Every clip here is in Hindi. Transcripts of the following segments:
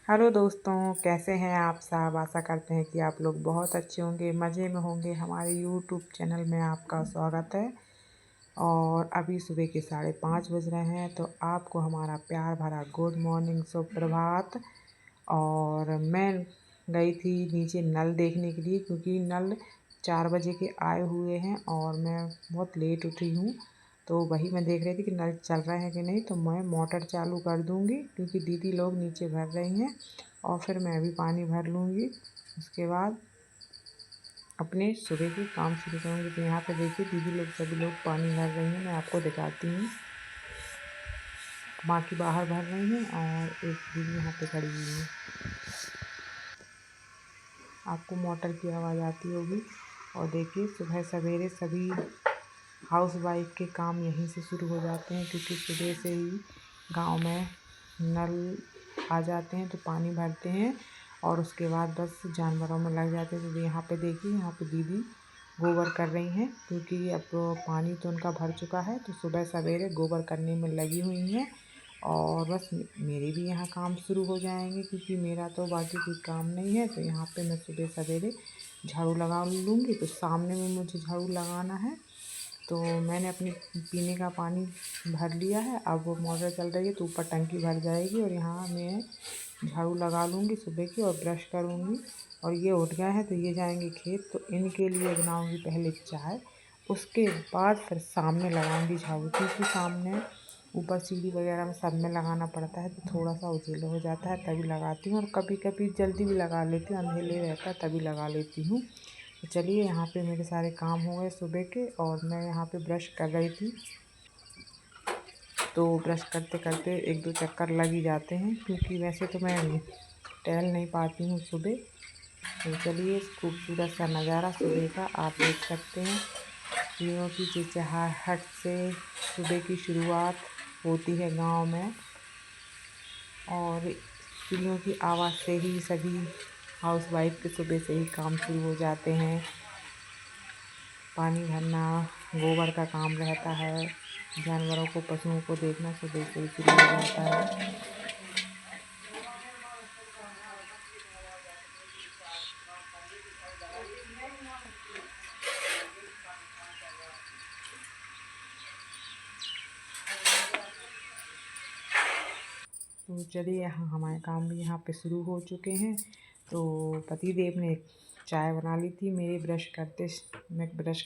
हेलो दोस्तों, कैसे हैं आप सब। आशा करते हैं कि आप लोग बहुत अच्छे होंगे, मज़े में होंगे। हमारे यूट्यूब चैनल में आपका स्वागत है। और अभी सुबह के 5:30 बज रहे हैं, तो आपको हमारा प्यार भरा गुड मॉर्निंग, सुप्रभात। और मैं गई थी नीचे नल देखने के लिए, क्योंकि नल 4 बजे के आए हुए हैं और मैं बहुत लेट उठी हूँ। तो वही मैं देख रही थी कि नल चल रहे हैं कि नहीं, तो मैं मोटर चालू कर दूँगी, क्योंकि दीदी लोग नीचे भर रही हैं और फिर मैं भी पानी भर लूँगी। उसके बाद अपने सुबह के काम शुरू करूँगी। तो यहाँ पे देखिए दीदी लोग सभी लोग पानी भर रही हैं, मैं आपको दिखाती हूँ। बाकी बाहर भर रही हैं और एक दीदी यहाँ पे खड़ी हुई है। आपको मोटर की आवाज़ आती होगी। और देखिए सुबह सवेरे सभी हाउस वाइफ के काम यहीं से शुरू हो जाते हैं, क्योंकि सुबह से ही गांव में नल आ जाते हैं तो पानी भरते हैं और उसके बाद बस जानवरों में लग जाते हैं। तो यहाँ पे देखिए, यहाँ पे दीदी गोबर कर रही हैं, क्योंकि अब पानी तो उनका भर चुका है, तो सुबह सवेरे गोबर करने में लगी हुई हैं। और बस मेरे भी यहाँ काम शुरू हो जाएंगे, क्योंकि मेरा तो बाकी कोई काम नहीं है। तो यहाँ पे मैं सुबह सवेरे झाड़ू लगा लूँगी। तो सामने में मुझे झाड़ू लगाना है। तो मैंने अपनी पीने का पानी भर लिया है। अब वो मोटर चल रही है तो ऊपर टंकी भर जाएगी और यहाँ मैं झाड़ू लगा लूँगी सुबह की और ब्रश करूँगी। और ये उठ गए हैं तो ये जाएंगे खेत, तो इनके लिए बनाऊँगी पहले चाय। उसके बाद फिर सामने लगाऊँगी झाड़ू, क्योंकि सामने ऊपर सीढ़ी वगैरह में सब में लगाना पड़ता है, तो थोड़ा सा उजीला हो जाता है, तभी लगाती हूँ। और कभी कभी जल्दी भी लगा लेती हूँ, अंधेरे रहता है तभी लगा लेती हूँ। तो चलिए, यहाँ पे मेरे सारे काम हो गए सुबह के और मैं यहाँ पे ब्रश कर रही थी। तो ब्रश करते करते 1-2 चक्कर लग ही जाते हैं, क्योंकि वैसे तो मैं टहल नहीं पाती हूँ सुबह। तो चलिए, खूबसूरत सा नज़ारा सुबह का आप देख सकते हैं। चिड़ियों की चिहचहाहट से सुबह की शुरुआत होती है गांव में, और चिड़ियों की आवाज़ से ही सभी हाउस वाइफ के सुबह से ही काम शुरू हो जाते हैं। पानी भरना, गोबर का काम रहता है, जानवरों को, पशुओं को देखना सुबह से ही शुरू हो जाता है। तो चलिए, यहाँ हमारे काम भी यहाँ पे शुरू हो चुके हैं। तो पति देव ने चाय बना ली थी। मैं ब्रश कर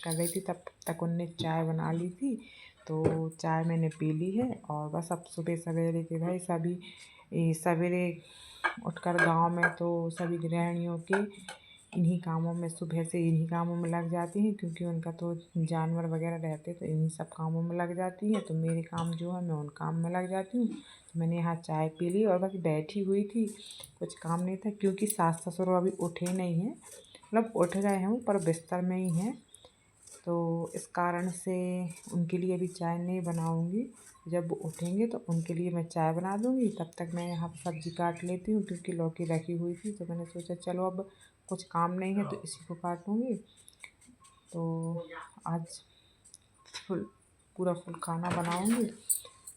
रही थी तब तक उनने चाय बना ली थी। तो चाय मैंने पी ली है और बस अब सुबह सवेरे के भाई सभी सवेरे उठकर गांव में तो सभी गृहिणियों के इन्हीं कामों में, सुबह से इन्हीं कामों में लग जाती हैं, क्योंकि उनका तो जानवर वगैरह रहते तो इन्हीं सब कामों में लग जाती हैं। तो मेरे काम जो है मैं उन काम में लग जाती हूँ। तो मैंने यहाँ चाय पी ली और बस बैठी हुई थी, कुछ काम नहीं था, क्योंकि सास ससुर अभी उठे नहीं हैं। मतलब उठ गए हैं वो, पर बिस्तर में ही हैं। तो इस कारण से उनके लिए अभी चाय नहीं बनाऊँगी। जब वो उठेंगे तो उनके लिए मैं चाय बना दूँगी। तब तक मैं यहाँ पर सब्ज़ी काट लेती हूँ, क्योंकि लौकी रखी हुई थी। तो मैंने सोचा चलो अब कुछ काम नहीं है तो इसी को काटूँगी। तो आज फुल पूरा फुल खाना बनाऊँगी।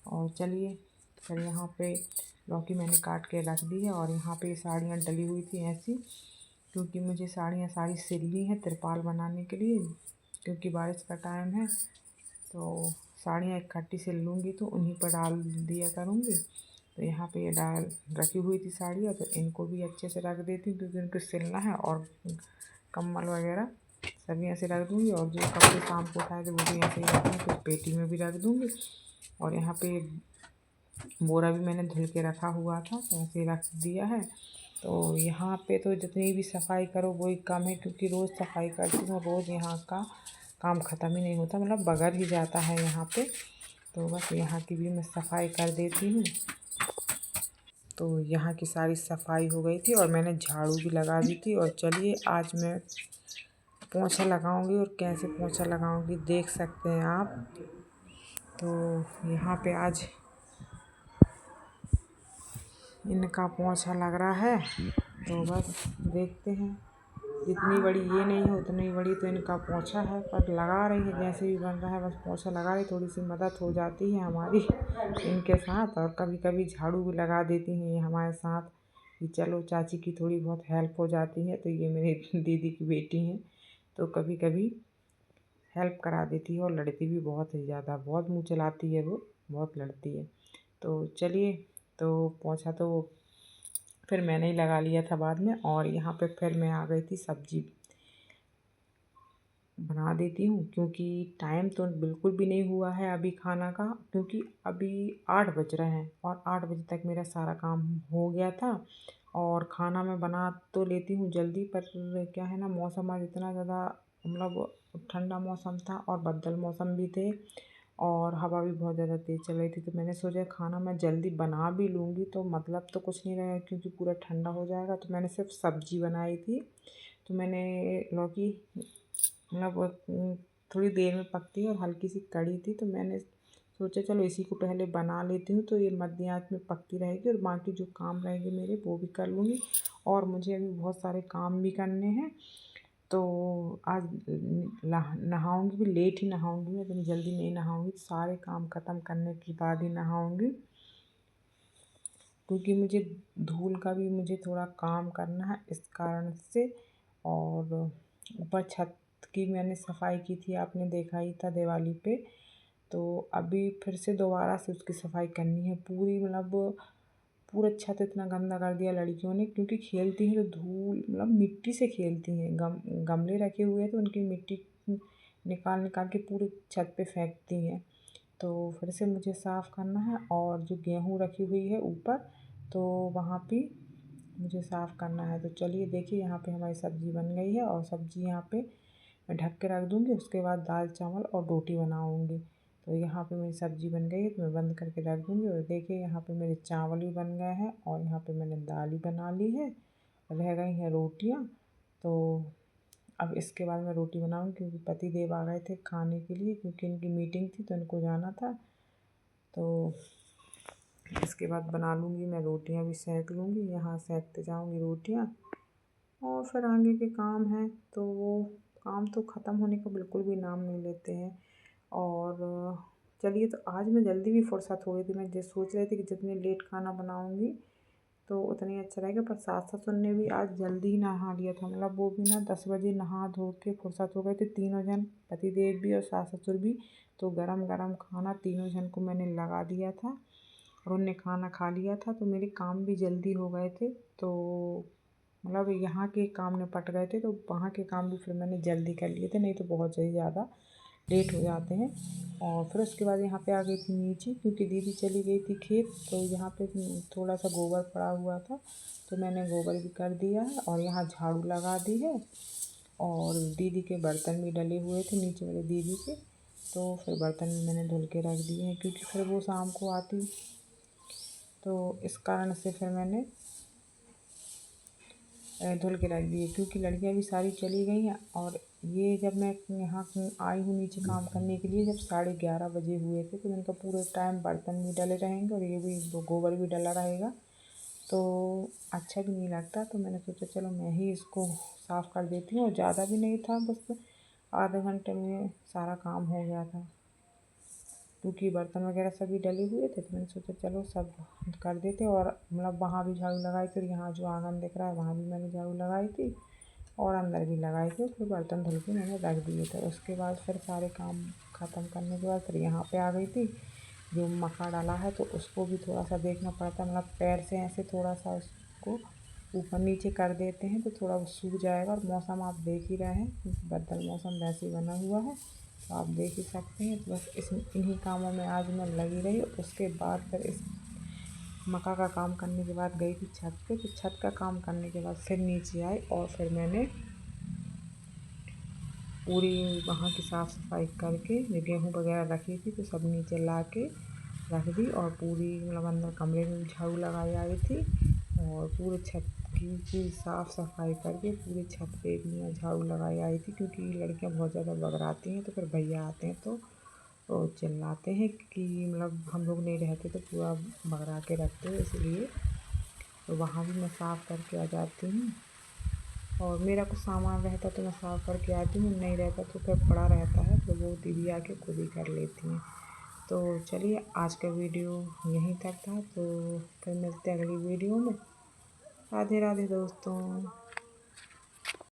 और चलिए, फिर यहाँ पे लौकी मैंने काट के रख दी है। और यहाँ पे साड़ियाँ डली हुई थी ऐसी, क्योंकि मुझे साड़ी सिलनी है तिरपाल बनाने के लिए, क्योंकि बारिश का टाइम है। तो साड़ियाँ इकट्ठी सिल लूँगी तो उन्हीं पर डाल दिया करूँगी। तो यहाँ पे ये डाल रखी हुई थी साड़ियाँ, तो इनको भी अच्छे से रख देती हूँ, क्योंकि उनको सिलना है। और कम्बल वगैरह सभी ऐसे रख दूँगी। और जो कपड़े शाम को उठाए थे वो भी ऐसे ही रखूँगी, फिर पेटी में भी रख दूँगी। और यहाँ पे बोरा भी मैंने धुल के रखा हुआ था, तो ऐसे ही रख दिया है। तो यहाँ पे तो जितनी भी सफाई करो वही कम है, क्योंकि रोज़ सफाई करती हूँ, रोज़ यहाँ का काम ख़त्म ही नहीं होता, मतलब बगड़ ही जाता है यहाँ पे। तो बस यहाँ की भी मैं सफाई कर देती हूँ। तो यहाँ की सारी सफाई हो गई थी और मैंने झाड़ू भी लगा दी थी। और चलिए, आज मैं पोंछा लगाऊंगी, और कैसे पोंछा लगाऊंगी देख सकते हैं आप। तो यहाँ पे आज इनका पोंछा लग रहा है, तो बस देखते हैं। जितनी बड़ी ये नहीं है उतनी बड़ी तो इनका पोंछा है, पर लगा रही है जैसे भी बन रहा है, बस पोंछा लगा रही। थोड़ी सी मदद हो जाती है हमारी इनके साथ, और कभी कभी झाड़ू भी लगा देती हैं ये हमारे साथ। कि चलो चाची की थोड़ी बहुत हेल्प हो जाती है। तो ये मेरी दीदी की बेटी हैं, तो कभी कभी हेल्प करा देती है और लड़ती भी बहुत ही ज़्यादा, बहुत मुँह चलाती है वो, बहुत लड़ती है। तो चलिए, तो पोंछा तो फिर मैंने ही लगा लिया था बाद में। और यहाँ पे फिर मैं आ गई थी सब्जी बना देती हूँ, क्योंकि टाइम तो बिल्कुल भी नहीं हुआ है अभी खाना का, क्योंकि अभी 8 बज रहे हैं और 8 बजे तक मेरा सारा काम हो गया था। और खाना मैं बना तो लेती हूँ जल्दी, पर क्या है ना, मौसम आज इतना ज़्यादा मतलब ठंडा मौसम था और बदल मौसम भी थे और हवा भी बहुत ज़्यादा तेज़ चल रही थी। तो मैंने सोचा खाना मैं जल्दी बना भी लूँगी तो मतलब तो कुछ नहीं रहेगा, क्योंकि पूरा ठंडा हो जाएगा। तो मैंने सिर्फ सब्जी बनाई थी। तो मैंने लौकी मतलब थोड़ी देर में पकती है और हल्की सी कड़ी थी, तो मैंने सोचा चलो इसी को पहले बना लेती हूँ, तो ये मध्य आंच में पकती रहेगी और बाकी जो काम रहेंगे मेरे वो भी कर लूँगी। और मुझे अभी बहुत सारे काम भी करने हैं, तो आज नहाऊँगी भी लेट ही नहाऊँगी मैं, इतनी जल्दी नहीं नहाऊँगी। सारे काम ख़त्म करने के बाद ही नहाऊँगी, क्योंकि मुझे धूल का भी मुझे थोड़ा काम करना है इस कारण से। और ऊपर छत की मैंने सफाई की थी, आपने देखा ही था दिवाली पे। तो अभी फिर से दोबारा से उसकी सफाई करनी है पूरी, मतलब पूरा छत इतना गंदा कर दिया लड़कियों ने, क्योंकि खेलती हैं तो धूल मतलब मिट्टी से खेलती हैं। गमले रखे हुए थे, उनकी मिट्टी निकाल निकाल के पूरे छत पे फेंकती हैं। तो फिर से मुझे साफ़ करना है। और जो गेहूँ रखी हुई है ऊपर, तो वहाँ पे मुझे साफ़ करना है। तो चलिए देखिए, यहाँ पे हमारी सब्ज़ी बन गई है और सब्ज़ी यहाँ पे मैं ढक के रख दूँगी। उसके बाद दाल चावल और रोटी बनाऊँगी। तो यहाँ पे मेरी सब्ज़ी बन गई है, तो मैं बंद करके रख दूँगी। और देखिए यहाँ पे मेरे चावल भी बन गए हैं और यहाँ पे मैंने दाल भी बना ली है, रह गई हैं रोटियाँ। तो अब इसके बाद मैं रोटी बनाऊँगी, क्योंकि पति देव आ गए थे खाने के लिए, क्योंकि इनकी मीटिंग थी तो इनको जाना था। तो इसके बाद बना लूँगी मैं रोटियाँ भी सेंक लूँगी, यहाँ सेंकते जाऊँगी रोटियाँ। और फिर आगे के काम हैं तो वो काम तो ख़त्म होने का बिल्कुल भी नाम नहीं लेते हैं। और चलिए, तो आज मैं जल्दी भी फुर्सत हो गई थी। मैं जो सोच रही थी कि जितने लेट खाना बनाऊँगी तो उतना ही अच्छा रहेगा, पर सास ससुर ने भी आज जल्दी ही नहा लिया था। मतलब वो भी ना 10 बजे नहा धो के फुर्सत हो गए थे तीनों जन, पति देव भी और सास ससुर भी। तो गरम गरम खाना तीनों जन को मैंने लगा दिया था और उनने खाना खा लिया था, तो मेरे काम भी जल्दी हो गए थे। तो मतलब यहाँ के काम निपट गए थे, तो वहाँ के काम भी फिर मैंने जल्दी कर लिए थे, नहीं तो बहुत ही ज़्यादा लेट हो जाते हैं। और फिर उसके बाद यहाँ पे आ गई थी नीचे, क्योंकि दीदी चली गई थी खेत। तो यहाँ पे थोड़ा सा गोबर पड़ा हुआ था, तो मैंने गोबर भी कर दिया है और यहाँ झाड़ू लगा दी है। और दीदी के बर्तन भी डले हुए थे नीचे वाले दीदी के, तो फिर बर्तन भी मैंने धुल के रख दिए हैं, क्योंकि फिर वो शाम को आती। तो इस कारण से फिर मैंने धुल के रख दिए, क्योंकि लड़कियां भी सारी चली गई हैं। और ये जब मैं यहाँ आई हूँ नीचे काम करने के लिए, जब 11:30 बजे हुए थे, तो मैंने कहा पूरे टाइम बर्तन भी डले रहेंगे और ये भी गोबर भी डला रहेगा, तो अच्छा भी नहीं लगता। तो मैंने सोचा चलो मैं ही इसको साफ़ कर देती हूँ। और ज़्यादा भी नहीं था, बस आधे घंटे में सारा काम हो गया था, क्योंकि बर्तन वगैरह सभी डले हुए थे। तो मैंने सोचा चलो सब कर देते। और मतलब वहाँ भी झाड़ू लगाई थी, और यहाँ जो आंगन दिख रहा है वहाँ भी मैंने झाड़ू लगाई थी और अंदर भी लगाई थी। फिर बर्तन धुल के मैंने रख दिए थे। उसके बाद फिर सारे काम ख़त्म करने के बाद फिर यहाँ पे आ गई थी। जो मक्का डाला है तो उसको भी थोड़ा सा देखना पड़ता है, मतलब पैर से ऐसे थोड़ा सा उसको ऊपर नीचे कर देते हैं तो थोड़ा वो सूख जाएगा। और मौसम आप देख ही रहे हैं, बदल मौसम वैसे ही बना हुआ है, तो आप देख ही सकते हैं। तो बस इन्हीं कामों में आज मैं लगी रही। उसके बाद फिर इस मक्का का काम करने के बाद गई थी छत पे। तो छत का काम करने के बाद फिर नीचे आई और फिर मैंने पूरी वहाँ की साफ़ सफाई करके जो गेहूँ वगैरह रखी थी तो सब नीचे ला के रख दी। और पूरी मतलब अंदर कमरे में भी झाड़ू लगाई आई थी और पूरे छत की पूरी साफ़ सफाई करके पूरे छत पे भी मैं झाड़ू लगाई आई थी, क्योंकि लड़कियाँ बहुत ज़्यादा बगराती हैं। तो फिर भैया आते हैं तो चिल्लाते हैं कि मतलब हम लोग नहीं रहते तो पूरा बगरा के रखते हो, इसलिए तो वहाँ भी मैं साफ़ करके आ जाती हूँ। और मेरा कुछ सामान रहता तो मैं साफ़ करके आती हूँ, नहीं रहता तो फिर पड़ा रहता है, तो वो दीदी आके खुद ही कर लेती हैं। तो चलिए, आज का वीडियो यहीं तक था, तो फिर मिलते हैं अगली वीडियो में। राधे राधे दोस्तों।